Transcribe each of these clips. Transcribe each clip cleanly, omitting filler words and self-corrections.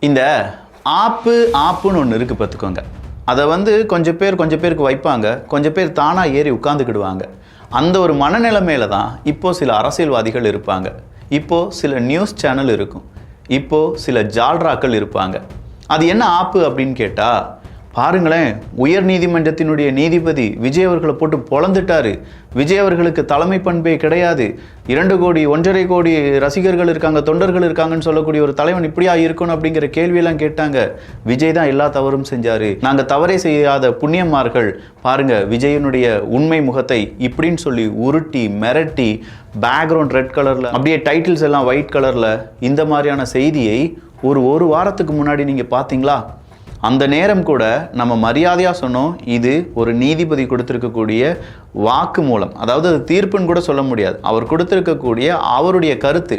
இந்த ஆப்புன்னு ஒன்று இருக்குது பார்த்துக்கோங்க. அதை கொஞ்சம் பேருக்கு வைப்பாங்க, கொஞ்சம் பேர் தானாக ஏறி உட்காந்துக்கிடுவாங்க. அந்த ஒரு மனநிலைமையில தான் இப்போது சில அரசியல்வாதிகள் இருப்பாங்க, இப்போது சில நியூஸ் சேனல் இருக்கும், இப்போது சில ஜால்ராக்கள் இருப்பாங்க. அது என்ன ஆப்பு அப்படின்னு கேட்டால், பாருங்களேன், உயர் நீதிமன்றத்தினுடைய நீதிபதி விஜய் அவர்களை போட்டு பொழந்துட்டாரு. விஜய் அவர்களுக்கு தலைமை பண்பே கிடையாது. 2 கோடி 1.5 கோடி ரசிகர்கள் இருக்காங்க, தொண்டர்கள் இருக்காங்கன்னு சொல்லக்கூடிய ஒரு தலைவன் இப்படியா இருக்கணும் அப்படிங்கிற கேள்வியெல்லாம் கேட்டாங்க. விஜய் தான் எல்லா தவறும் செஞ்சாரு, நாங்கள் தவறே செய்யாத புண்ணியமார்கள், பாருங்க விஜயனுடைய உண்மை முகத்தை இப்படின்னு சொல்லி உருட்டி மிரட்டி பேக்ரவுண்ட் ரெட் கலரில் அப்படியே டைட்டில்ஸ் எல்லாம் ஒயிட் கலரில் இந்த மாதிரியான செய்தியை ஒரு வாரத்துக்கு முன்னாடி நீங்கள் பார்த்தீங்களா? அந்த நேரம் கூட நம்ம மரியாதையாக சொன்னோம், இது ஒரு நீதிபதி கொடுத்துருக்கக்கூடிய வாக்கு மூலம், அதாவது அது தீர்ப்புன்னு கூட சொல்ல முடியாது, அவர் கொடுத்துருக்கக்கூடிய அவருடைய கருத்து.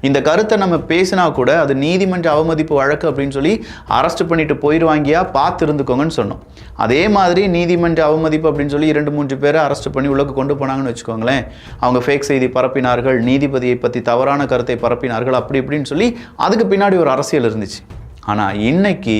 இந்த கருத்தை நம்ம பேசினா கூட அது நீதிமன்ற அவமதிப்பு வழக்கு அப்படின்னு சொல்லி அரெஸ்ட் பண்ணிட்டு போயிடுவாங்கியா, பார்த்து இருந்துக்கோங்கன்னு சொன்னோம். அதே மாதிரி நீதிமன்ற அவமதிப்பு அப்படின்னு சொல்லி 2-3 பேரை அரெஸ்ட் பண்ணி உள்ளக்கு கொண்டு போனாங்கன்னு வச்சுக்கோங்களேன். அவங்க ஃபேக் செய்தி பரப்பினார்கள், நீதிபதியை பற்றி தவறான கருத்தை பரப்பினார்கள், அப்படி இப்படின்னு சொல்லி அதுக்கு பின்னாடி ஒரு அரசியல் இருந்துச்சு. ஆனால் இன்னைக்கு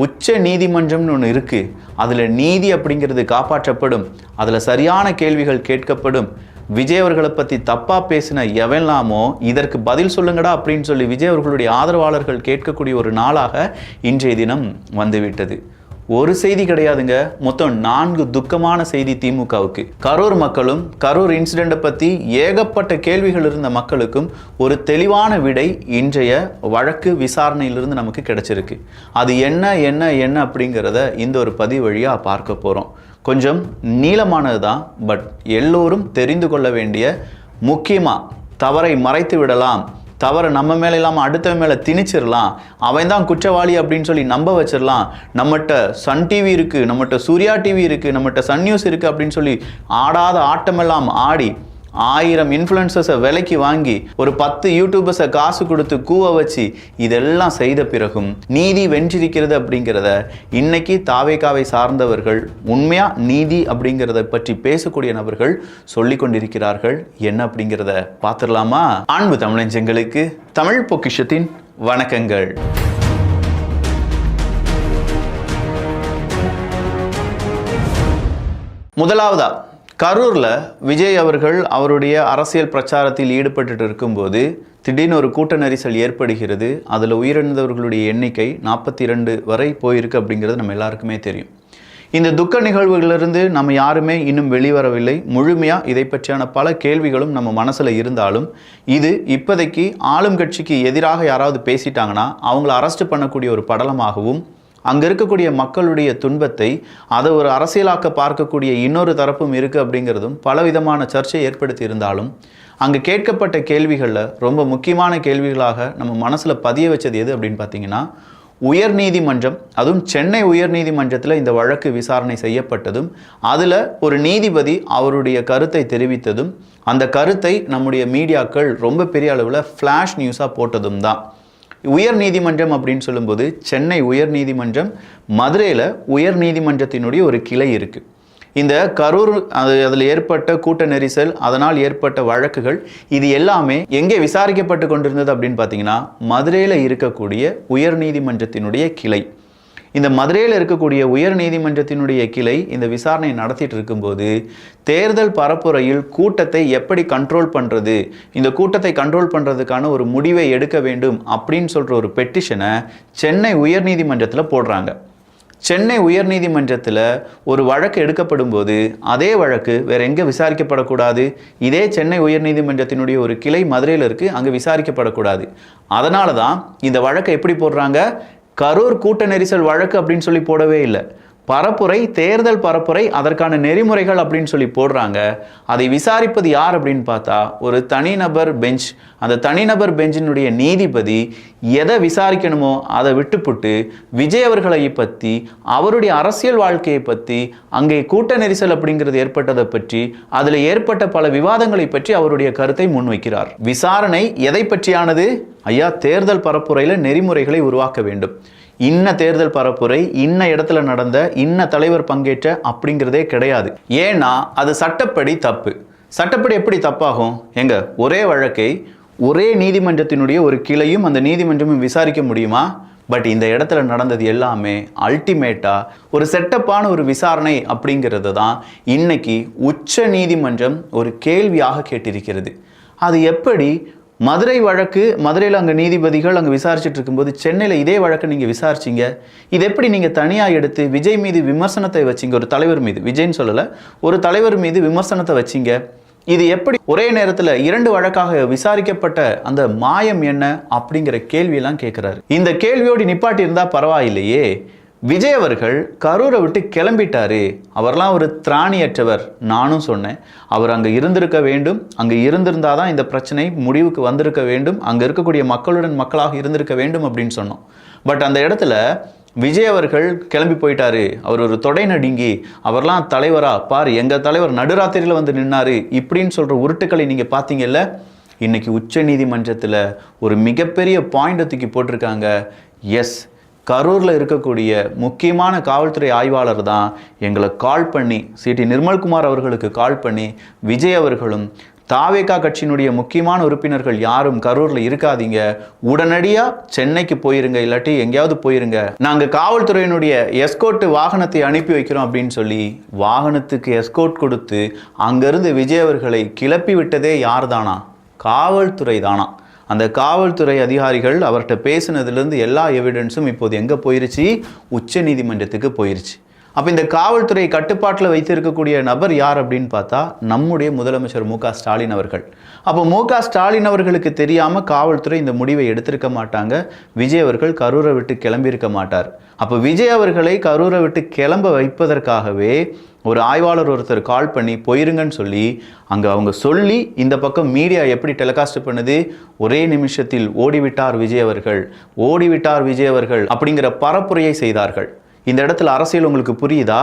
உச்ச நீதிமன்றம்னு ஒன்று இருக்குது, அதில் நீதி அப்படிங்கிறது காப்பாற்றப்படும், அதில் சரியான கேள்விகள் கேட்கப்படும். விஜய் அவர்களை பற்றி தப்பாக பேசின எவெல்லாமோ இதற்கு பதில் சொல்லுங்கடா அப்படின்னு சொல்லி விஜய் அவர்களுடைய ஆதரவாளர்கள் கேட்கக்கூடிய ஒரு நாளாக இன்றைய தினம் வந்துவிட்டது. ஒரு செய்தி கிடையாதுங்க, மொத்தம் 4 துக்கமான செய்தி திமுகவுக்கு. கரூர் மக்களும் கரூர் இன்சிடெண்ட்டை பற்றி ஏகப்பட்ட கேள்விகள் இருந்த மக்களுக்கும் ஒரு தெளிவான விடை இன்றைய வழக்கு விசாரணையிலிருந்து நமக்கு கிடைச்சிருக்கு. அது என்ன அப்படிங்கிறத இந்த ஒரு பதிவு வழியாக பார்க்க போகிறோம். கொஞ்சம் நீளமானது தான், பட் எல்லோரும் தெரிந்து கொள்ள வேண்டிய, முக்கியமாக தவறை மறைத்து விடலாம், தவறு நம்ம மேலே இல்லாமல் அடுத்த மேலே திணிச்சிடலாம், அவன் தான் குற்றவாளி அப்படின்னு சொல்லி நம்ப வச்சிடலாம், நம்மகிட்ட சன் டிவி இருக்குது, நம்மகிட்ட சூர்யா டிவி இருக்குது, நம்மகிட்ட சன் நியூஸ் இருக்குது அப்படின்னு சொல்லி ஆடாத ஆட்டமெல்லாம் ஆடி 1000 இன்ஃப்ளூயன்சர்ஸை விலைக்கு வாங்கி ஒரு 10 யூடியூபர்ஸை காசு கொடுத்து கூவ வச்சு இதெல்லாம் செய்த பிறகும் நீதி வென்றிருக்கிறது அப்படிங்கிறத இன்னைக்கு தாவேகாவை சார்ந்தவர்கள், உண்மையாக நீதி அப்படிங்கிறத பற்றி பேசக்கூடிய நபர்கள் சொல்லி கொண்டிருக்கிறார்கள். என்ன அப்படிங்கிறத பார்த்துடலாமா? அன்பு தமிழஞ்சங்களுக்கு தமிழ் பொக்கிஷத்தின் வணக்கங்கள். முதலாவதா, கரூரில் விஜய் அவர்கள் அவருடைய அரசியல் பிரச்சாரத்தில் ஈடுபட்டு இருக்கும்போது திடீர்னு ஒரு கூட்ட நெரிசல் ஏற்படுகிறது. அதில் உயிரிழந்தவர்களுடைய எண்ணிக்கை 42 வரை போயிருக்கு அப்படிங்கிறது நம்ம எல்லாருக்குமே தெரியும். இந்த துக்க நிகழ்வுகளிலிருந்து நம்ம யாருமே இன்னும் வெளிவரவில்லை. முழுமையாக இதை பற்றியான பல கேள்விகளும் நம்ம மனசில் இருந்தாலும், இது இப்போதைக்கு ஆளும் கட்சிக்கு எதிராக யாராவது பேசிட்டாங்கன்னா அவங்கள அரெஸ்ட் பண்ணக்கூடிய ஒரு படலமாகவும், அங்கே இருக்கக்கூடிய மக்களுடைய துன்பத்தை அதை ஒரு அரசியலாக்க பார்க்கக்கூடிய இன்னொரு தரப்பும் இருக்குது அப்படிங்கிறதும் பலவிதமான சர்ச்சை ஏற்படுத்தி இருந்தாலும், அங்கே கேட்கப்பட்ட கேள்விகளில் ரொம்ப முக்கியமான கேள்விகளாக நம்ம மனசில் பதிய வச்சது எது அப்படின்னு பார்த்தீங்கன்னா, உயர் நீதிமன்றம், அதுவும் சென்னை உயர் நீதிமன்றத்தில் இந்த வழக்கு விசாரணை செய்யப்பட்டதும், அதில் ஒரு நீதிபதி அவருடைய கருத்தை தெரிவித்ததும், அந்த கருத்தை நம்முடைய மீடியாக்கள் ரொம்ப பெரிய அளவில் ஃப்ளாஷ் நியூஸாக போட்டதும் தான். உயர் நீதிமன்றம் அப்படின்னு சொல்லும்போது சென்னை உயர் நீதிமன்றம், மதுரையில் உயர் நீதிமன்றத்தினுடைய ஒரு கிளை இருக்குது. இந்த கரூர் அதில் ஏற்பட்ட கூட்ட நெரிசல், அதனால் ஏற்பட்ட வழக்குகள், இது எல்லாமே எங்கே விசாரிக்கப்பட்டு கொண்டிருந்தது அப்படின்னு பார்த்தீங்கன்னா, மதுரையில் இருக்கக்கூடிய உயர் நீதிமன்றத்தினுடைய கிளை. இந்த மதுரையில் இருக்கக்கூடிய உயர் நீதிமன்றத்தினுடைய கிளை இந்த விசாரணை நடத்திட்டு இருக்கும்போது, தேர்தல் பரப்புரையில் கூட்டத்தை எப்படி கண்ட்ரோல் பண்ணுறது, இந்த கூட்டத்தை கண்ட்ரோல் பண்ணுறதுக்கான ஒரு முடிவை எடுக்க வேண்டும் அப்படின்னு சொல்கிற ஒரு பெட்டிஷனை சென்னை உயர் நீதிமன்றத்தில் போடுறாங்க. சென்னை உயர் நீதிமன்றத்தில் ஒரு வழக்கு எடுக்கப்படும் போது அதே வழக்கு வேறு எங்கே விசாரிக்கப்படக்கூடாது, இதே சென்னை உயர் நீதிமன்றத்தினுடைய ஒரு கிளை மதுரையில் இருக்குது, அங்கே விசாரிக்கப்படக்கூடாது. அதனால தான் இந்த வழக்கை எப்படி போடுறாங்க, கரூர் கூட்ட நெரிசல் வழக்கு அப்படின்னு சொல்லி போடவே இல்லை, பரப்புரை, தேர்தல் பரப்புரை, அதற்கான நெறிமுறைகள் அப்படின்னு சொல்லி போடுறாங்க. அதை விசாரிப்பது யார் அப்படின்னு பார்த்தா ஒரு தனிநபர் பெஞ்ச். அந்த தனிநபர் பெஞ்சினுடைய நீதிபதி எதை விசாரிக்கணுமோ அதை விட்டுப்புட்டு விஜய் அவர்களை பற்றி, அவருடைய அரசியல் வாழ்க்கையை பற்றி, அங்கே கூட்ட நெரிசல் அப்படிங்கிறது ஏற்பட்டதை பற்றி, அதில் ஏற்பட்ட பல விவாதங்களை பற்றி அவருடைய கருத்தை முன்வைக்கிறார். விசாரணை எதை பற்றியானது? ஐயா, தேர்தல் பரப்புரையில் நெறிமுறைகளை உருவாக்க வேண்டும். இன்ன தேர்தல் பரப்புரை, இன்ன இடத்துல நடந்த, இன்ன தலைவர் பங்கேற்ற அப்படிங்கிறதே கிடையாது. ஏன்னா அது சட்டப்படி தப்பு. சட்டப்படி எப்படி தப்பாகும்? எங்க ஒரே வழக்கை ஒரே நீதிமன்றத்தினுடைய ஒரு கிளையும் அந்த நீதிமன்றமும் விசாரிக்க முடியுமா? பட் இந்த இடத்துல நடந்தது எல்லாமே அல்டிமேட்டாக ஒரு செட்டப்பான ஒரு விசாரணை அப்படிங்கிறது தான் இன்னைக்கு உச்ச நீதிமன்றம் ஒரு கேள்வியாக கேட்டிருக்கிறது. அது எப்படி மதுரை வழக்கு, மதுரையில் அங்கே நீதிபதிகள் அங்கே விசாரிச்சுட்டு இருக்கும்போது சென்னையில் இதே வழக்கை நீங்கள் விசாரிச்சிங்க, இது எப்படி நீங்கள் தனியாக எடுத்து விஜய் மீது விமர்சனத்தை வச்சிங்க, ஒரு தலைவர் மீது, விஜய்ன்னு சொல்லலை, ஒரு தலைவர் மீது விமர்சனத்தை வச்சிங்க, இது எப்படி ஒரே நேரத்தில் 2 வழக்காக விசாரிக்கப்பட்ட அந்த மாயம் என்ன அப்படிங்கிற கேள்வியெல்லாம் கேட்குறாரு. இந்த கேள்வியோடு நிப்பாட்டி இருந்தால் பரவாயில்லையே, விஜய் அவர்கள் கரூரை விட்டு கிளம்பிட்டாரு, அவர்லாம் ஒரு திராணியற்றவர். நானும் சொன்னேன், அவர் அங்கே இருந்திருக்க வேண்டும், அங்கே இருந்திருந்தால் தான் இந்த பிரச்சனை முடிவுக்கு வந்திருக்க வேண்டும், அங்கே இருக்கக்கூடிய மக்களுடன் மக்களாக இருந்திருக்க வேண்டும் அப்படின்னு சொன்னோம். பட் அந்த இடத்துல விஜய் அவர்கள் கிளம்பி போயிட்டாரு, அவர் ஒரு தொடை நடுங்கி, அவர்லாம் தலைவரா பார், எங்கள் தலைவர் நடுராத்திரியில் வந்து நின்னாரு இப்படின்னு சொல்கிற உருட்டுக்களை நீங்கள் பார்த்தீங்கல்ல. இன்னைக்கு உச்ச நீதிமன்றத்தில் ஒரு மிகப்பெரிய பாயிண்ட் தூக்கி போட்டிருக்காங்க. எஸ், கரூரில் இருக்கக்கூடிய முக்கியமான காவல்துறை ஆய்வாளர் தான் எங்களை கால் பண்ணி, சிடி நிர்மல்குமார் அவர்களுக்கு கால் பண்ணி, விஜய் அவர்களும் தாவேகா கட்சியினுடைய முக்கியமான உறுப்பினர்கள் யாரும் கரூரில் இருக்காதீங்க, உடனடியாக சென்னைக்கு போயிருங்க, இல்லாட்டி எங்கேயாவது போயிருங்க, நாங்கள் காவல்துறையினுடைய எஸ்கோர்ட் வாகனத்தை அனுப்பி வைக்கிறோம் அப்படின்னு சொல்லி வாகனத்துக்கு எஸ்கோர்ட் கொடுத்து அங்கேருந்து விஜய் அவர்களை கிளப்பி விட்டதே யார் தானா? காவல்துறை தானா. அந்த காவல்துறை அதிகாரிகள் அவர்கிட்ட பேசினதுலேருந்து எல்லா எவிடன்ஸும் இப்போது எங்கே போயிருச்சு? உச்ச நீதிமன்றத்துக்கு போயிருச்சு. அப்போ இந்த காவல்துறை கட்டுப்பாட்டில் வைத்திருக்கக்கூடிய நபர் யார் அப்படின்னு பார்த்தா நம்முடைய முதலமைச்சர் மு க ஸ்டாலின் அவர்கள். அப்போ மு க ஸ்டாலின் அவர்களுக்கு தெரியாமல் காவல்துறை இந்த முடிவை எடுத்திருக்க மாட்டாங்க, விஜய் அவர்கள் கரூரை விட்டு கிளம்பியிருக்க மாட்டார். அப்போ விஜய் அவர்களை கரூரை விட்டு கிளம்ப வைப்பதற்காகவே ஒரு ஆய்வாளர் ஒருத்தர் கால் பண்ணி போயிருங்கன்னு சொல்லி அங்கே அவங்க சொல்லி, இந்த பக்கம் மீடியா எப்படி டெலிகாஸ்ட் பண்ணுது, ஒரே நிமிஷத்தில் ஓடிவிட்டார் விஜய் அவர்கள், ஓடிவிட்டார் விஜய் அவர்கள் அப்படிங்கிற பரப்புரையை செய்தார்கள். இந்த இடத்துல அரசியல் உங்களுக்கு புரியுதா?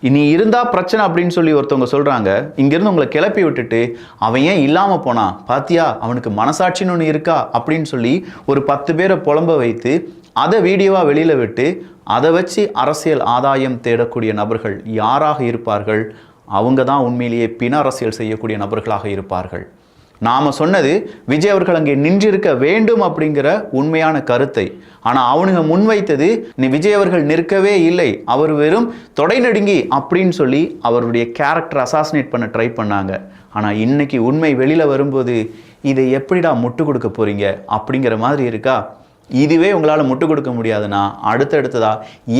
இனி இருந்தா பிரச்சனை அப்படின்னு சொல்லி ஒருத்தவங்க சொல்றாங்க, இங்கிருந்து உங்களை கிளப்பி விட்டுட்டு அவன் ஏன் இல்லாமல் போனான் பாத்தியா, அவனுக்கு மனசாட்சின்னு ஒன்று இருக்கா அப்படின்னு சொல்லி ஒரு 10 பேரை புலம்ப வைத்து அதை வீடியோவாக வெளியில் விட்டு அதை வச்சு அரசியல் ஆதாயம் தேடக்கூடிய நபர்கள் யாராக இருப்பார்கள்? அவங்க தான் உண்மையிலேயே பின அரசியல் செய்யக்கூடிய நபர்களாக இருப்பார்கள். நாம் சொன்னது விஜய் அவர்கள் அங்கே நின்றிருக்க வேண்டும் அப்படிங்கிற உண்மையான கருத்தை. ஆனால் அவனுங்க முன்வைத்தது விஜய் அவர்கள் நிற்கவே இல்லை, அவர் வெறும் தொடை நடுங்கி அப்படின்னு சொல்லி அவருடைய கேரக்டர் அசாசினேட் பண்ண ட்ரை பண்ணாங்க. ஆனால் இன்னைக்கு உண்மை வெளியில் வரும்போது இதை எப்படிடா முட்டு கொடுக்க போறீங்க அப்படிங்கிற மாதிரி இருக்கா? இதுவே உங்களால் முட்டு கொடுக்க முடியாதுன்னா அடுத்தடுத்ததா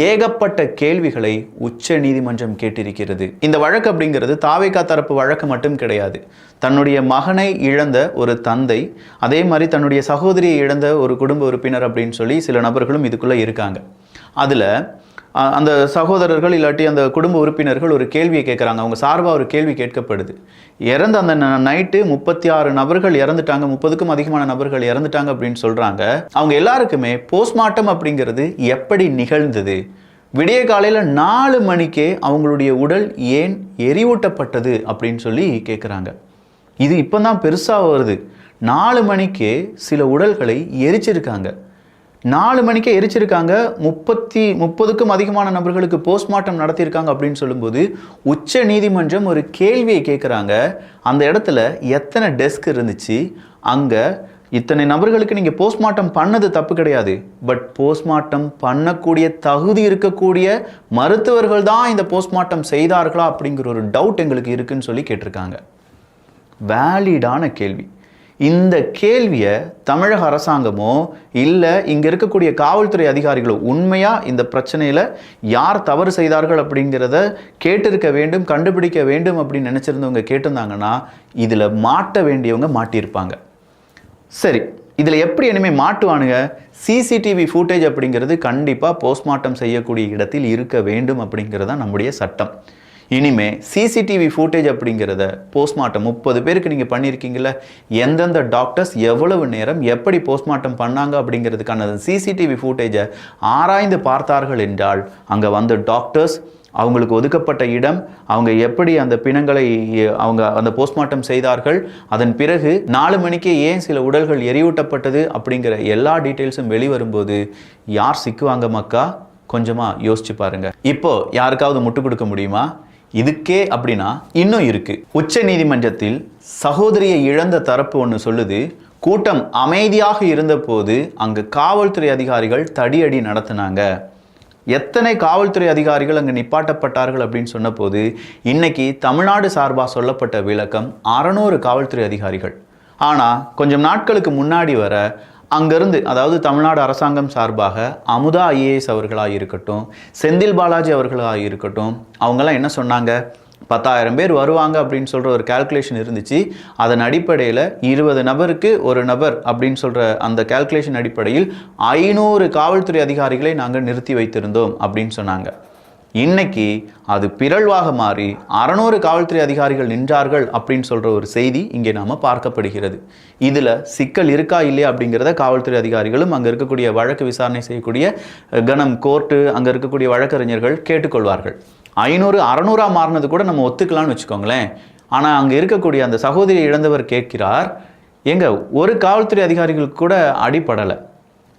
ஏகப்பட்ட கேள்விகளை உச்ச நீதிமன்றம் கேட்டிருக்கிறது. இந்த வழக்கு அப்படிங்கிறது தாவேகா தரப்பு வழக்கு மட்டும் கிடையாது. தன்னுடைய மகனை இழந்த ஒரு தந்தை, அதே மாதிரி தன்னுடைய சகோதரியை இழந்த ஒரு குடும்ப உறுப்பினர் அப்படின்னு சொல்லி சில நபர்களும் இதுக்குள்ளே இருக்காங்க. அதில் அந்த சகோதரர்கள் இல்லாட்டி அந்த குடும்ப உறுப்பினர்கள் ஒரு கேள்வியை கேட்குறாங்க, அவங்க சார்பாக ஒரு கேள்வி கேட்கப்படுது. இறந்த அந்த நைட்டு 36 நபர்கள் இறந்துட்டாங்க, 30க்கும் அதிகமான நபர்கள் இறந்துட்டாங்க அப்படின்னு சொல்கிறாங்க. அவங்க எல்லாருக்குமே போஸ்ட்மார்ட்டம் அப்படிங்கிறது எப்படி நிகழ்ந்தது? விடிய காலையில் 4 மணிக்கே அவங்களுடைய உடல் ஏன் எரிவூட்டப்பட்டது அப்படின்னு சொல்லி கேட்குறாங்க. இது இப்போ தான் பெருசாக வருது. 4 மணிக்கே சில உடல்களை எரிச்சிருக்காங்க. 4 மணிக்கே எரிச்சிருக்காங்க. 30க்கும் அதிகமான நபர்களுக்கு போஸ்ட்மார்ட்டம் நடத்தியிருக்காங்க அப்படின்னு சொல்லும்போது உச்ச நீதிமன்றம் ஒரு கேள்வியை கேட்குறாங்க. அந்த இடத்துல எத்தனை டெஸ்க் இருந்துச்சு? அங்கே இத்தனை நபர்களுக்கு நீங்கள் போஸ்ட்மார்ட்டம் பண்ணது தப்பு கிடையாது, பட் போஸ்ட்மார்ட்டம் பண்ணக்கூடிய தகுதி இருக்கக்கூடிய மருத்துவர்கள் தான் இந்த போஸ்ட்மார்ட்டம் செய்தார்களா அப்படிங்கிற ஒரு டவுட் எங்களுக்கு இருக்குன்னு சொல்லி கேட்டிருக்காங்க. வேலிடான கேள்வி. இந்த கேள்வியை தமிழக அரசாங்கமோ இல்லை இங்கே இருக்கக்கூடிய காவல்துறை அதிகாரிகளோ உண்மையாக இந்த பிரச்சனையில் யார் தவறு செய்தார்கள் அப்படிங்கிறத கேட்டிருக்க வேண்டும், கண்டுபிடிக்க வேண்டும் அப்படின்னு நினச்சிருந்தவங்க கேட்டிருந்தாங்கன்னா இதில் மாட்ட வேண்டியவங்க மாட்டியிருப்பாங்க. சரி, இதில் எப்படி இனிமேல் மாட்டுவானுங்க? சிசிடிவி ஃபுட்டேஜ் அப்படிங்கிறது கண்டிப்பாக போஸ்ட்மார்ட்டம் செய்யக்கூடிய இடத்தில் இருக்க வேண்டும் அப்படிங்கிறது தான் நம்முடைய சட்டம். இனிமே சிசிடிவி ஃபுட்டேஜ் அப்படிங்கிறத போஸ்ட்மார்ட்டம் 30 பேருக்கு நீங்கள் பண்ணியிருக்கீங்கள, எந்தெந்த டாக்டர்ஸ் எவ்வளவு நேரம் எப்படி போஸ்ட்மார்ட்டம் பண்ணாங்க அப்படிங்கிறதுக்கான சிசிடிவி ஃபுட்டேஜை ஆராய்ந்து பார்த்தார்கள் என்றால் அங்கே வந்த டாக்டர்ஸ், அவங்களுக்கு ஒதுக்கப்பட்ட இடம், அவங்க எப்படி அந்த பிணங்களை அவங்க அந்த போஸ்ட்மார்ட்டம் செய்தார்கள், அதன் பிறகு 4 மணிக்கே ஏன் சில உடல்கள் எரியூட்டப்பட்டது அப்படிங்கிற எல்லா டீட்டெயில்ஸும் வெளிவரும்போது யார் சிக்குவாங்க மக்கா? கொஞ்சமாக யோசிச்சு பாருங்க. இப்போ யாருக்காவது முட்டு கொடுக்க முடியுமா? இதுக்கே அப்படின்னா இன்னும் இருக்கு. உச்ச நீதிமன்றத்தில் சகோதரியை இழந்த தரப்பு ஒன்று சொல்லுது, கூட்டம் அமைதியாக இருந்தபோது அங்கு காவல்துறை அதிகாரிகள் தடியடி நடத்தினாங்க. எத்தனை காவல்துறை அதிகாரிகள் அங்கு நிப்பாட்டப்பட்டார்கள் அப்படின்னு சொன்னபோது இன்னைக்கு தமிழ்நாடு சார்பாக சொல்லப்பட்ட விளக்கம் 600 காவல்துறை அதிகாரிகள். ஆனால் கொஞ்சம் நாட்களுக்கு முன்னாடி வர அங்கிருந்து, அதாவது தமிழ்நாடு அரசாங்கம் சார்பாக அமுதா ஐஏஎஸ் அவர்களாக இருக்கட்டும், செந்தில் பாலாஜி அவர்களாக இருக்கட்டும், அவங்கெல்லாம் என்ன சொன்னாங்க, 10,000 பேர் வருவாங்க அப்படின்னு சொல்கிற ஒரு கால்குலேஷன் இருந்துச்சு. அதன் அடிப்படையில் 20 நபருக்கு ஒரு நபர் அப்படின்னு சொல்கிற அந்த கால்குலேஷன் அடிப்படையில் 500 காவல்துறை அதிகாரிகளை நாங்கள் நிறுத்தி வைத்திருந்தோம் அப்படின்னு சொன்னாங்க. இன்னைக்கு அது பிறழ்வாக மாறி 600 காவல்துறை அதிகாரிகள் நின்றார்கள் அப்படின்னு சொல்கிற ஒரு செய்தி இங்கே நாம் பார்க்கப்படுகிறது. இதில் சிக்கல் இருக்கா இல்லையா அப்படிங்கிறத காவல்துறை அதிகாரிகளும் அங்கே இருக்கக்கூடிய வழக்கு விசாரணை செய்யக்கூடிய கணம் கோர்ட்டு அங்கே இருக்கக்கூடிய வழக்கறிஞர்கள் கேட்டுக்கொள்வார்கள். 500 600 மாறினது கூட நம்ம ஒத்துக்கலாம்னு வச்சுக்கோங்களேன். ஆனால் அங்கே இருக்கக்கூடிய அந்த சகோதரி இழந்தவர் கேட்கிறார், எங்க ஒரு காவல்துறை அதிகாரிகளுக்கு கூட அடிப்படலை,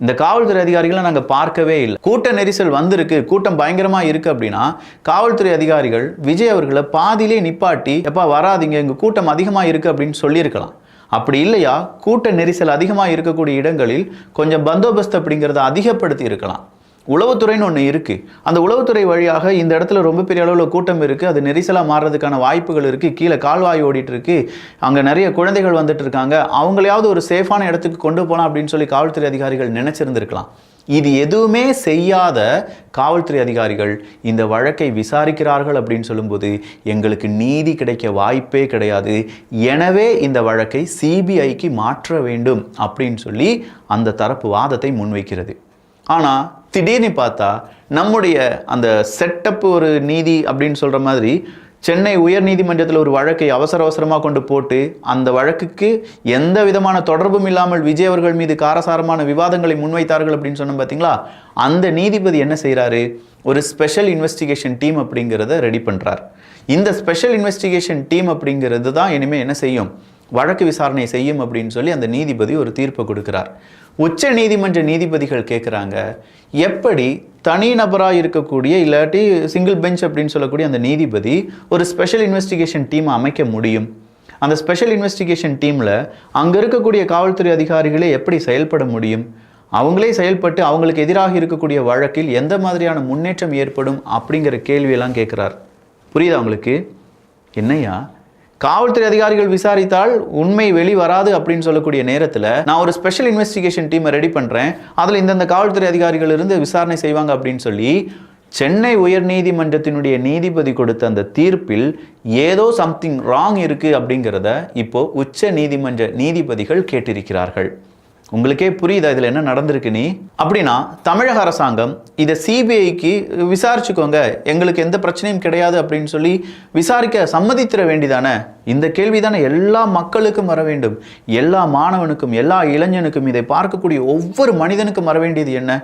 இந்த காவல்துறை அதிகாரிகளை நாங்கள் பார்க்கவே இல்லை, கூட்ட நெரிசல் வந்திருக்கு, கூட்டம் பயங்கரமாக இருக்குது அப்படின்னா காவல்துறை அதிகாரிகள் விஜய் அவர்களை பாதியிலே நிப்பாட்டி எப்பா வராதிங்க, எங்கள் கூட்டம் அதிகமாக இருக்குது அப்படின்னு சொல்லியிருக்கலாம். அப்படி இல்லையா கூட்ட நெரிசல் அதிகமாக இருக்கக்கூடிய இடங்களில் கொஞ்சம் பந்தோபஸ்து அப்படிங்கிறத அதிகப்படுத்தி இருக்கலாம். உளவுத்துறைன்னு ஒன்று இருக்குது, அந்த உளவுத்துறை வழியாக இந்த இடத்துல ரொம்ப பெரிய அளவில் கூட்டம் இருக்குது, அது நெரிசலாக மாறுறதுக்கான வாய்ப்புகள் இருக்குது, கீழே கால்வாய் ஓடிட்டு இருக்கு, அங்கே நிறைய குழந்தைகள் வந்துட்டு இருக்காங்க, அவங்களையாவது ஒரு சேஃபான இடத்துக்கு கொண்டு போகலாம் அப்படின்னு சொல்லி காவல்துறை அதிகாரிகள் நினைச்சிருந்திருக்கலாம். இது எதுவுமே செய்யாத காவல்துறை அதிகாரிகள் இந்த வழக்கை விசாரிக்கிறார்கள் அப்படின்னு சொல்லும்போது எங்களுக்கு நீதி கிடைக்க வாய்ப்பே கிடையாது, எனவே இந்த வழக்கை சிபிஐக்கு மாற்ற வேண்டும் அப்படின்னு சொல்லி அந்த தரப்பு வாதத்தை முன்வைக்கிறது. ஆனால் திடீர்னு பார்த்தா நம்முடைய அந்த செட்டப் ஒரு நீதி அப்படின்னு சொல்கிற மாதிரி சென்னை உயர் நீதிமன்றத்தில் ஒரு வழக்கை அவசரமாக கொண்டு போட்டு அந்த வழக்குக்கு எந்த விதமான தொடர்பும் இல்லாமல் விஜய் அவர்கள் மீது காரசாரமான விவாதங்களை முன்வைத்தார்கள் அப்படின்னு சொன்னோம் பார்த்தீங்களா. அந்த நீதிபதி என்ன செய்கிறாரு, ஒரு ஸ்பெஷல் இன்வெஸ்டிகேஷன் டீம் அப்படிங்கிறத ரெடி பண்ணுறார். இந்த ஸ்பெஷல் இன்வெஸ்டிகேஷன் டீம் அப்படிங்கிறது தான் இனிமேல் என்ன செய்யும், வழக்கு விசாரணை செய்யும் அப்படின்னு சொல்லி அந்த நீதிபதி ஒரு தீர்ப்பை கொடுக்கிறார். உச்ச நீதிமன்ற நீதிபதிகள் கேட்குறாங்க, எப்படி தனிநபராக இருக்கக்கூடிய இல்லாட்டி சிங்கிள் பெஞ்ச் அப்படின்னு சொல்லக்கூடிய அந்த நீதிபதி ஒரு ஸ்பெஷல் இன்வெஸ்டிகேஷன் டீமை அமைக்க முடியும், அந்த ஸ்பெஷல் இன்வெஸ்டிகேஷன் டீமில் அங்கே இருக்கக்கூடிய காவல்துறை அதிகாரிகளே எப்படி செயல்பட முடியும், அவங்களே செயல்பட்டு அவங்களுக்கு எதிராக இருக்கக்கூடிய வழக்கில் எந்த மாதிரியான முன்னேற்றம் ஏற்படும் அப்படிங்கிற கேள்வியெல்லாம் கேட்குறார். புரியுதா உங்களுக்கு? என்னையா காவல்துறை அதிகாரிகள் விசாரித்தால் உண்மை வெளிவராது அப்படின்னு சொல்லக்கூடிய நேரத்தில் நான் ஒரு ஸ்பெஷல் இன்வெஸ்டிகேஷன் டீமை ரெடி பண்ணுறேன், அதில் இந்தந்த காவல்துறை அதிகாரிகள் இருந்து விசாரணை செய்வாங்க அப்படின்னு சொல்லி சென்னை உயர் நீதிமன்றத்தினுடைய நீதிபதி கொடுத்த அந்த தீர்ப்பில் ஏதோ சம்திங் ராங் இருக்குது அப்படிங்கிறத இப்போ உச்ச நீதிமன்ற நீதிபதிகள் கேட்டிருக்கிறார்கள். உங்களுக்கே புரியுதா இதில் என்ன நடந்திருக்கு நீ? அப்படின்னா தமிழக அரசாங்கம் இதை சிபிஐக்கு விசாரிச்சுக்கோங்க, எங்களுக்கு எந்த பிரச்சனையும் கிடையாது அப்படின்னு சொல்லி விசாரிக்க சம்மதித்திட வேண்டிதானே? இந்த கேள்வி தானே எல்லா மக்களுக்கும் வர வேண்டும், எல்லா மாணவனுக்கும் எல்லா இளைஞனுக்கும் இதை பார்க்கக்கூடிய ஒவ்வொரு மனிதனுக்கும் வர வேண்டியது என்ன?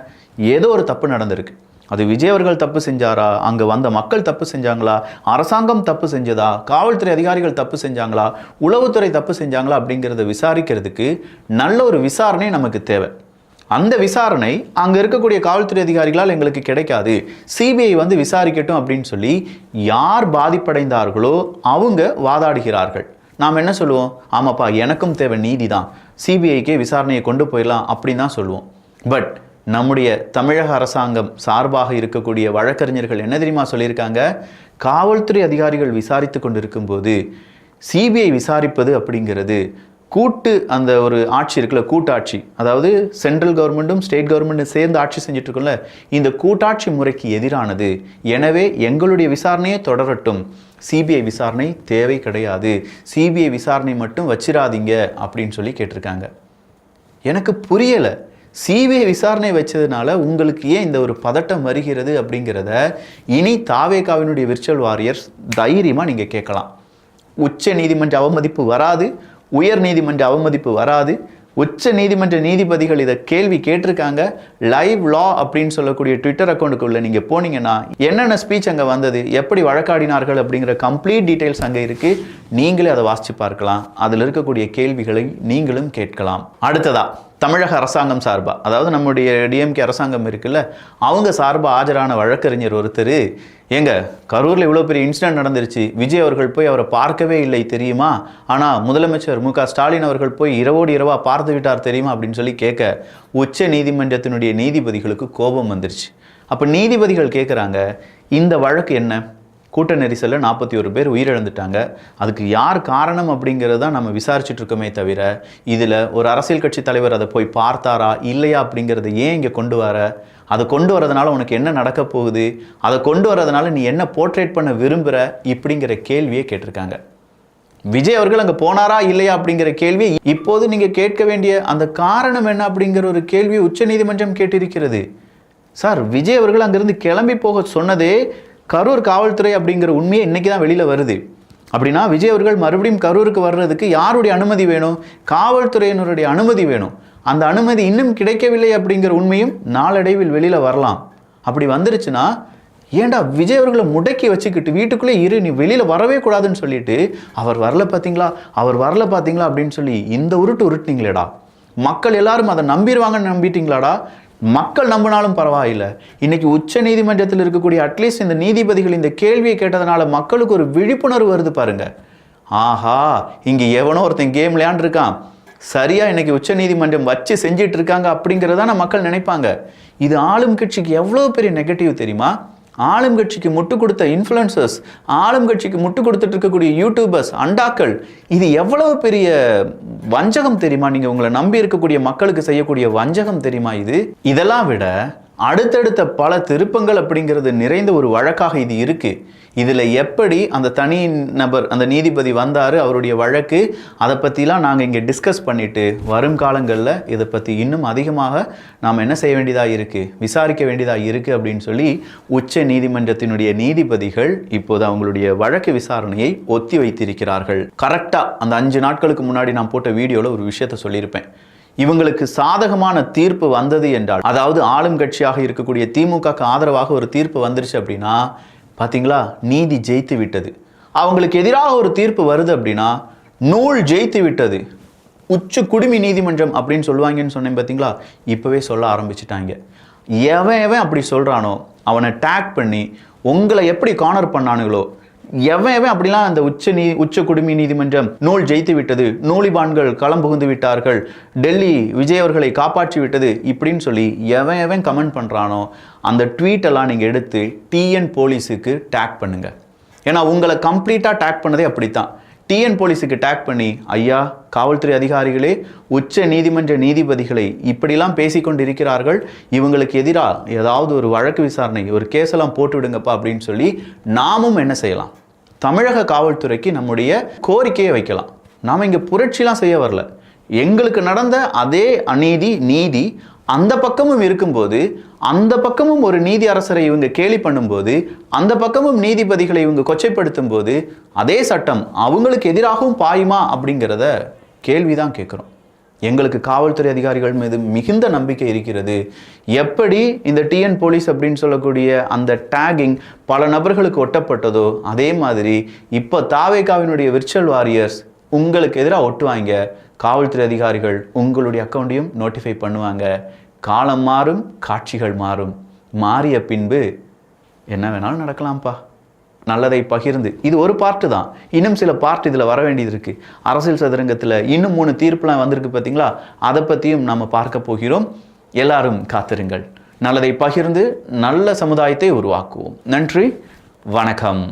ஏதோ ஒரு தப்பு நடந்திருக்கு, அது விஜய் அவர்கள் தப்பு செஞ்சாரா, அங்கே வந்த மக்கள் தப்பு செஞ்சாங்களா, அரசாங்கம் தப்பு செஞ்சதா, காவல்துறை அதிகாரிகள் தப்பு செஞ்சாங்களா, உளவுத்துறை தப்பு செஞ்சாங்களா அப்படிங்கிறத விசாரிக்கிறதுக்கு நல்ல ஒரு விசாரணை நமக்கு தேவை. அந்த விசாரணை அங்கே இருக்கக்கூடிய காவல்துறை அதிகாரிகளால் எங்களுக்கு கிடைக்காது, சிபிஐ வந்து விசாரிக்கட்டும் அப்படின்னு சொல்லி யார் பாதிப்படைந்தார்களோ அவங்க வாதாடுகிறார்கள். நாம் என்ன சொல்லுவோம், ஆமாப்பா எனக்கும் தேவை நீதி தான், சிபிஐக்கே விசாரணையை கொண்டு போயிடலாம் அப்படின்னு தான் சொல்லுவோம். பட் நம்முடைய தமிழக அரசாங்கம் சார்பாக இருக்கக்கூடிய வழக்கறிஞர்கள் என்ன தெரியுமா சொல்லியிருக்காங்க, காவல்துறை அதிகாரிகள் விசாரித்து கொண்டிருக்கும் போது சிபிஐ விசாரிப்பது அப்படிங்கிறது கூட்டு அந்த ஒரு ஆட்சி இருக்குல்ல, கூட்டாட்சி, அதாவது சென்ட்ரல் கவர்மெண்ட்டும் ஸ்டேட் கவர்மெண்ட்டும் சேர்ந்து ஆட்சி செஞ்சுட்டு இருக்கோம்ல, இந்த கூட்டாட்சி முறைக்கு எதிரானது, எனவே எங்களுடைய விசாரணையை தொடரட்டும், சிபிஐ விசாரணை தேவை கிடையாது, சிபிஐ விசாரணை மட்டும் வச்சிடாதீங்க அப்படின்னு சொல்லி கேட்டிருக்காங்க. எனக்கு புரியலை, சிபிஐ விசாரணை வச்சதுனால உங்களுக்கு ஏன் இந்த ஒரு பதட்டம் வருகிறது அப்படிங்கிறத இனி தாவேகாவினுடைய விர்ச்சுவல் வாரியர்ஸ் தைரியமாக நீங்கள் கேட்கலாம். உச்ச நீதிமன்ற அவமதிப்பு வராது, உயர் நீதிமன்ற அவமதிப்பு வராது. உச்ச நீதிமன்ற நீதிபதிகள் இதை கேள்வி கேட்டிருக்காங்க. லைவ் லா அப்படின்னு சொல்லக்கூடிய ட்விட்டர் அக்கௌண்ட்டுக்குள்ள நீங்கள் போனீங்கன்னா என்னென்ன ஸ்பீச் அங்கே வந்தது, எப்படி வழக்காடினார்கள் அப்படிங்கிற கம்ப்ளீட் டீட்டெயில்ஸ் அங்கே இருக்குது. நீங்களே அதை வாசித்து பார்க்கலாம், அதில் இருக்கக்கூடிய கேள்விகளை நீங்களும் கேட்கலாம். அடுத்ததா தமிழக அரசாங்கம் சார்பாக, அதாவது நம்முடைய டிஎம்கே அரசாங்கம் இருக்குல்ல, அவங்க சார்பாக ஆஜரான வழக்கறிஞர் ஒருத்தர், ஏங்க கரூரில் இவ்வளோ பெரிய இன்சிடென்ட் நடந்துருச்சு, விஜய் அவர்கள் போய் அவரை பார்க்கவே இல்லை தெரியுமா, ஆனால் முதலமைச்சர் மு க ஸ்டாலின் அவர்கள் போய் இரவோடு இரவாக பார்த்து விட்டார் தெரியுமா அப்படின்னு சொல்லி கேட்க உச்ச நீதிமன்றத்தினுடைய நீதிபதிகளுக்கு கோபம் வந்துருச்சு. அப்போ நீதிபதிகள் கேட்குறாங்க, இந்த வழக்கு என்ன, கூட்ட நெரிசலில் 41 பேர் உயிரிழந்துட்டாங்க, அதுக்கு யார் காரணம் அப்படிங்கிறது தான் நம்ம விசாரிச்சுட்டு இருக்கோமே தவிர, இதில் ஒரு அரசியல் கட்சி தலைவர் அதை போய் பார்த்தாரா இல்லையா அப்படிங்கிறத ஏன் இங்கே கொண்டு வர, அதை கொண்டு வரதுனால உனக்கு என்ன நடக்க போகுது, அதை கொண்டு வரதுனால நீ என்ன போர்ட்ரேட் பண்ண விரும்புகிற இப்படிங்கிற கேள்வியை கேட்டிருக்காங்க. விஜய் அவர்கள் அங்கே போனாரா இல்லையா அப்படிங்கிற கேள்வியை இப்போது நீங்கள் கேட்க வேண்டிய அந்த காரணம் என்ன அப்படிங்கிற ஒரு கேள்வியை உச்சநீதிமன்றம் கேட்டிருக்கிறது. சார், விஜய் அவர்கள் அங்கிருந்து கிளம்பி போக சொன்னதே கரூர் காவல்துறை அப்படிங்கிற உண்மையை இன்னைக்கு தான் வெளியில் வருது. அப்படின்னா விஜய் அவர்கள் மறுபடியும் கரூருக்கு வர்றதுக்கு யாருடைய அனுமதி வேணும்? காவல்துறையினருடைய அனுமதி வேணும். அந்த அனுமதி இன்னும் கிடைக்கவில்லை அப்படிங்கிற உண்மையும் நாளடைவில் வெளியில் வரலாம். அப்படி வந்துருச்சுன்னா, ஏண்டா விஜய் அவர்களை முடக்கி வச்சுக்கிட்டு வீட்டுக்குள்ளே இரு, நீ வெளியில் வரவே கூடாதுன்னு சொல்லிட்டு அவர் வரல பார்த்தீங்களா, அவர் வரல பார்த்தீங்களா அப்படின்னு சொல்லி இந்த உருட்டுனீங்களேடா. மக்கள் எல்லாரும் அதை நம்பிடுவாங்கன்னு நம்பிட்டீங்களாடா. மக்கள் நம்பினாலும் பரவாயில்லை, இன்னைக்கு உச்ச நீதிமன்றத்தில் இருக்கக்கூடிய அட்லீஸ்ட் இந்த நீதிபதிகள் இந்த கேள்வியை கேட்டதுனால மக்களுக்கு ஒரு விழிப்புணர்வு வருது பாருங்க. ஆஹா, இங்க எவனோ ஒருத்தன் கேம் விளையாண்டுருக்கான், சரியா இன்னைக்கு உச்ச நீதிமன்றம் வச்சு செஞ்சிட்டு இருக்காங்க அப்படிங்கிறத மக்கள் நினைப்பாங்க. இது ஆளும் கட்சிக்கு எவ்வளவு பெரிய நெகட்டிவ் தெரியுமா? ஆளும் கட்சிக்கு முட்டு கொடுத்த இன்ஃப்ளூயன்சர்ஸ், ஆளும் கட்சிக்கு முட்டு கொடுத்துட்டு இருக்கக்கூடிய யூடியூபர்ஸ், அண்டாக்கள், இது எவ்வளவு பெரிய வஞ்சகம் தெரியுமா? நீங்க உங்களை நம்பி இருக்கக்கூடிய மக்களுக்கு செய்யக்கூடிய வஞ்சகம் தெரியுமா இது? இதெல்லாம் விட அடுத்தடுத்த பல திருப்பங்கள் அப்படிங்கிறது நிறைந்த ஒரு வழக்காக இது இருக்கு. இதில் எப்படி அந்த தனி நபர் அந்த நீதிபதி வந்தார், அவருடைய வழக்கு, அதை பற்றிலாம் நாங்கள் இங்கே டிஸ்கஸ் பண்ணிவிட்டு வரும் காலங்களில் இதை பற்றி இன்னும் அதிகமாக நாம் என்ன செய்ய வேண்டியதாக இருக்குது, விசாரிக்க வேண்டியதாக இருக்குது அப்படின்னு சொல்லி உச்ச நீதிமன்றத்தினுடைய நீதிபதிகள் இப்போது அவங்களுடைய வழக்கு விசாரணையை ஒத்தி வைத்திருக்கிறார்கள். கரெக்டாக அந்த 5 நாட்களுக்கு முன்னாடி நான் போட்ட வீடியோவில் ஒரு விஷயத்தை சொல்லியிருப்பேன். இவங்களுக்கு சாதகமான தீர்ப்பு வந்தது என்றால், அதாவது ஆளும் கட்சியாக இருக்கக்கூடிய திமுகக்கு ஆதரவாக ஒரு தீர்ப்பு வந்துருச்சு அப்படின்னா, பார்த்தீங்களா, நீதி ஜெயித்து விட்டது. அவங்களுக்கு எதிராக ஒரு தீர்ப்பு வருது அப்படின்னா, நூல் ஜெயித்து விட்டது, உச்ச குடிமி நீதிமன்றம் அப்படின்னு சொல்லுவாங்கன்னு சொன்னேன் பார்த்தீங்களா, இப்போவே சொல்ல ஆரம்பிச்சுட்டாங்க. எவன் அப்படி சொல்கிறானோ அவனை டேக் பண்ணி உங்களை எப்படி கார்னர் பண்ணானுங்களோ, எவன் அப்படிலாம் அந்த உச்ச குடிமி நீதிமன்றம் நூல் ஜெயித்து விட்டது, நூலிபான்கள் களம் புகுந்து விட்டார்கள், டெல்லி விஜய் அவர்களை காப்பாற்றி விட்டது இப்படின்னு சொல்லி எவன் கமெண்ட் பண்ணுறானோ அந்த ட்வீட்டெல்லாம் நீங்கள் எடுத்து டிஎன் போலீஸுக்கு டேக் பண்ணுங்க. ஏன்னா உங்களை கம்ப்ளீட்டாக டேக் பண்ணதே அப்படித்தான். டிஎன் போலீஸுக்கு டேக் பண்ணி, ஐயா காவல்துறை அதிகாரிகளே, உச்ச நீதிமன்ற நீதிபதிகளை இப்படிலாம் பேசிக்கொண்டு இருக்கிறார்கள், இவங்களுக்கு எதிராக ஏதாவது ஒரு வழக்கு விசாரணை, ஒரு கேஸெல்லாம் போட்டு விடுங்கப்பா அப்படின்னு சொல்லி நாமும் என்ன செய்யலாம், தமிழக காவல்துறைக்கு நம்முடைய கோரிக்கையை வைக்கலாம். நாம் இங்கே புரட்சிலாம் செய்ய வரல. எங்களுக்கு நடந்த அதே அநீதி நீதி அந்த பக்கமும் இருக்கும்போது, அந்த பக்கமும் ஒரு நீதி அரசரை இவங்க கேலி பண்ணும்போது, அந்த பக்கமும் நீதிபதிகளை இவங்க கொச்சைப்படுத்தும் போது, அதே சட்டம் அவங்களுக்கு எதிராகவும் பாயுமா அப்படிங்கிறத கேள்விதான் கேட்குறோம். எங்களுக்கு காவல்துறை அதிகாரிகள் மீது மிகுந்த நம்பிக்கை இருக்கிறது. எப்படி இந்த டிஎன் போலீஸ் அப்படின்னு சொல்லக்கூடிய அந்த டேகிங் பல நபர்களுக்கு ஒட்டப்பட்டதோ, அதே மாதிரி இப்போ தாவேகாவினுடைய விர்ச்சுவல் வாரியர்ஸ் உங்களுக்கு எதிராக ஒட்டுவாங்க. காவல்துறை அதிகாரிகள் உங்களுடைய அக்கௌண்ட்டையும் நோட்டிஃபை பண்ணுவாங்க. காலம் மாறும், காட்சிகள் மாறும். மாறிய பின்பு என்ன வேணாலும் நடக்கலாம்ப்பா. நல்லதை பகிர்ந்து, இது ஒரு பார்ட்டு தான், இன்னும் சில பார்ட் இதில் வர வேண்டியது இருக்குது. அரசியல் சதுரங்கத்தில் இன்னும் 3 தீர்ப்புலாம் வந்திருக்கு பார்த்தீங்களா, அதை பற்றியும் நாம் பார்க்க போகிறோம். எல்லாரும் காத்திருங்கள். நல்லதை பகிர்ந்து நல்ல சமுதாயத்தை உருவாக்குவோம். நன்றி, வணக்கம்.